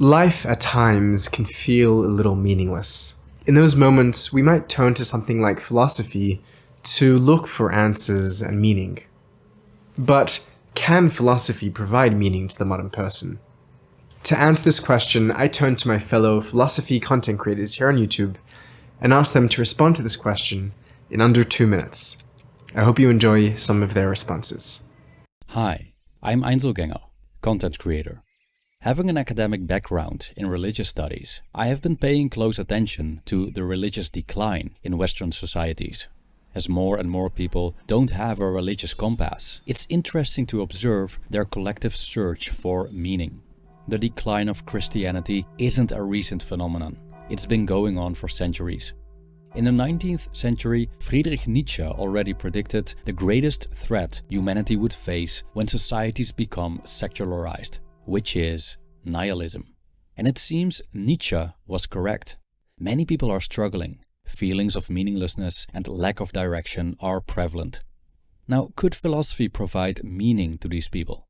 Life at times can feel a little meaningless. In those moments, we might turn to something like philosophy to look for answers and meaning. But can philosophy provide meaning to the modern person? To answer this question, I turned to my fellow philosophy content creators here on YouTube and asked them to respond to this question in under 2 minutes. I hope you enjoy some of their responses. Hi, I'm Einzelganger, content creator. Having an academic background in religious studies, I have been paying close attention to the religious decline in Western societies. As more and more people don't have a religious compass, it's interesting to observe their collective search for meaning. The decline of Christianity isn't a recent phenomenon. It's been going on for centuries. In the 19th century, Friedrich Nietzsche already predicted the greatest threat humanity would face when societies become secularized, which is nihilism. And it seems Nietzsche was correct. Many people are struggling. Feelings of meaninglessness and lack of direction are prevalent. Now, could philosophy provide meaning to these people?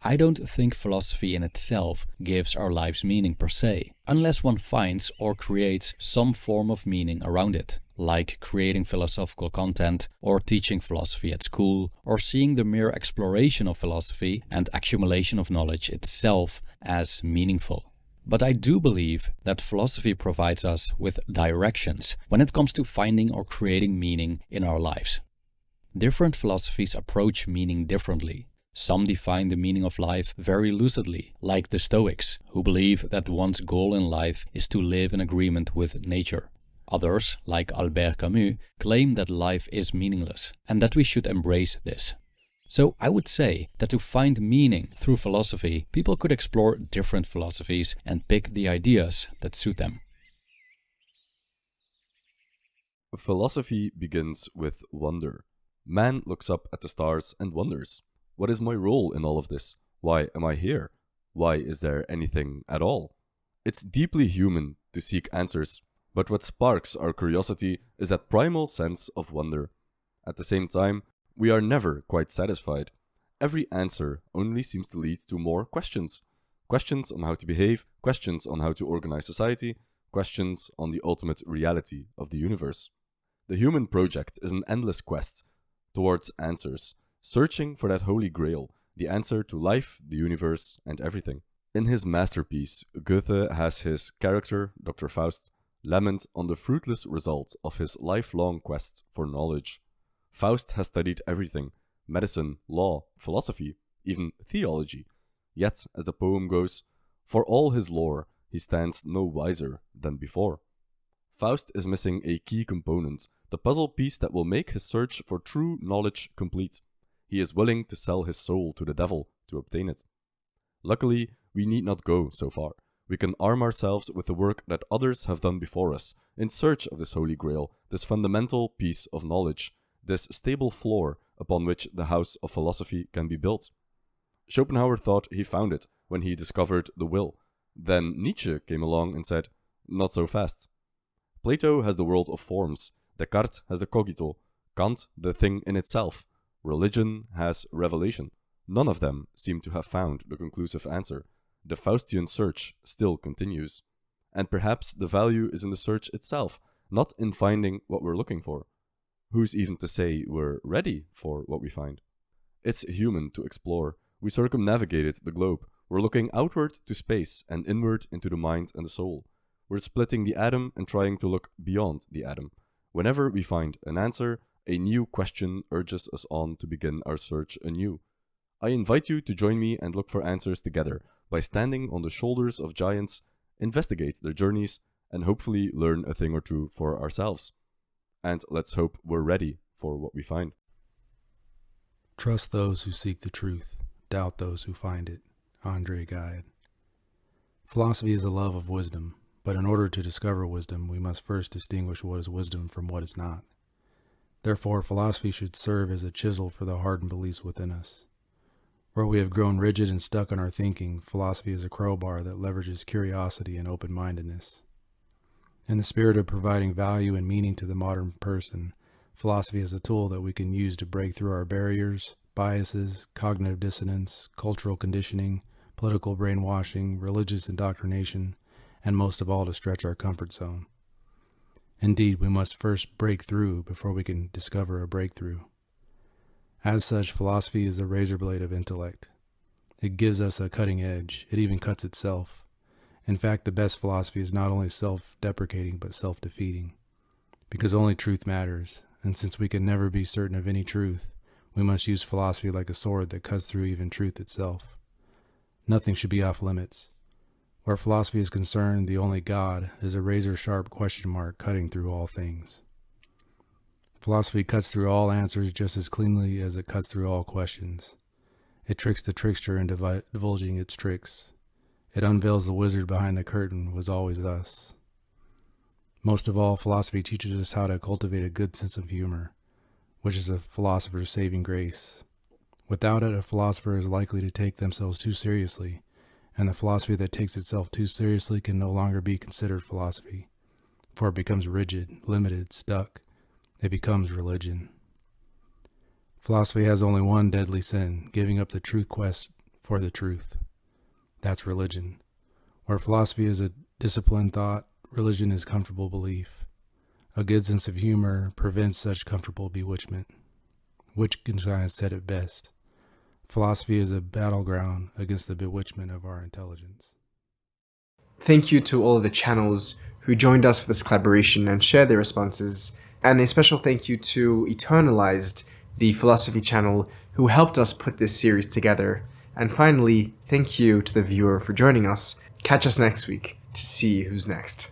I don't think philosophy in itself gives our lives meaning per se, unless one finds or creates some form of meaning around it, like creating philosophical content, or teaching philosophy at school, or seeing the mere exploration of philosophy and accumulation of knowledge itself as meaningful. But I do believe that philosophy provides us with directions when it comes to finding or creating meaning in our lives. Different philosophies approach meaning differently. Some define the meaning of life very lucidly, like the Stoics, who believe that one's goal in life is to live in agreement with nature. Others, like Albert Camus, claim that life is meaningless and that we should embrace this. So I would say that to find meaning through philosophy, people could explore different philosophies and pick the ideas that suit them. Philosophy begins with wonder. Man looks up at the stars and wonders. What is my role in all of this? Why am I here? Why is there anything at all? It's deeply human to seek answers, but what sparks our curiosity is that primal sense of wonder. At the same time, we are never quite satisfied. Every answer only seems to lead to more questions. Questions on how to behave, questions on how to organize society, questions on the ultimate reality of the universe. The human project is an endless quest towards answers, searching for that holy grail, the answer to life, the universe, and everything. In his masterpiece, Goethe has his character, Dr. Faust, lament on the fruitless result of his lifelong quest for knowledge. Faust has studied everything: medicine, law, philosophy, even theology. Yet, as the poem goes, for all his lore, he stands no wiser than before. Faust is missing a key component, the puzzle piece that will make his search for true knowledge complete. He is willing to sell his soul to the devil to obtain it. Luckily, we need not go so far. We can arm ourselves with the work that others have done before us, in search of this holy grail, this fundamental piece of knowledge, this stable floor upon which the house of philosophy can be built. Schopenhauer thought he found it when he discovered the will. Then Nietzsche came along and said, not so fast. Plato has the world of forms, Descartes has the cogito, Kant the thing in itself. Religion has revelation. None of them seem to have found the conclusive answer. The Faustian search still continues. And perhaps the value is in the search itself, not in finding what we're looking for. Who's even to say we're ready for what we find? It's human to explore. We circumnavigated the globe. We're looking outward to space and inward into the mind and the soul. We're splitting the atom and trying to look beyond the atom. Whenever we find an answer, a new question urges us on to begin our search anew. I invite you to join me and look for answers together by standing on the shoulders of giants, investigate their journeys, and hopefully learn a thing or two for ourselves. And let's hope we're ready for what we find. Trust those who seek the truth, doubt those who find it. Andre Gide. Philosophy is the love of wisdom, but in order to discover wisdom, we must first distinguish what is wisdom from what is not. Therefore, philosophy should serve as a chisel for the hardened beliefs within us. Where we have grown rigid and stuck in our thinking, philosophy is a crowbar that leverages curiosity and open-mindedness. In the spirit of providing value and meaning to the modern person, philosophy is a tool that we can use to break through our barriers, biases, cognitive dissonance, cultural conditioning, political brainwashing, religious indoctrination, and most of all to stretch our comfort zone. Indeed, we must first break through before we can discover a breakthrough. As such, philosophy is the razor blade of intellect. It gives us a cutting edge. It even cuts itself. In fact, the best philosophy is not only self-deprecating, but self-defeating. Because only truth matters, and since we can never be certain of any truth, we must use philosophy like a sword that cuts through even truth itself. Nothing should be off limits. Where philosophy is concerned, the only God is a razor-sharp question mark cutting through all things. Philosophy cuts through all answers just as cleanly as it cuts through all questions. It tricks the trickster into divulging its tricks. It unveils the wizard behind the curtain was always us. Most of all, philosophy teaches us how to cultivate a good sense of humor, which is a philosopher's saving grace. Without it, a philosopher is likely to take themselves too seriously, and the philosophy that takes itself too seriously can no longer be considered philosophy, for it becomes rigid, limited, stuck. It becomes religion. Philosophy has only one deadly sin, giving up the truth quest for the truth. That's religion. Where philosophy is a disciplined thought, religion is comfortable belief. A good sense of humor prevents such comfortable bewitchment. Wittgenstein said it best. Philosophy is a battleground against the bewitchment of our intelligence. Thank you to all of the channels who joined us for this collaboration and shared their responses, and a special thank you to Eternalized, the philosophy channel, who helped us put this series together. And finally, thank you to the viewer for joining us. Catch us next week to see who's next.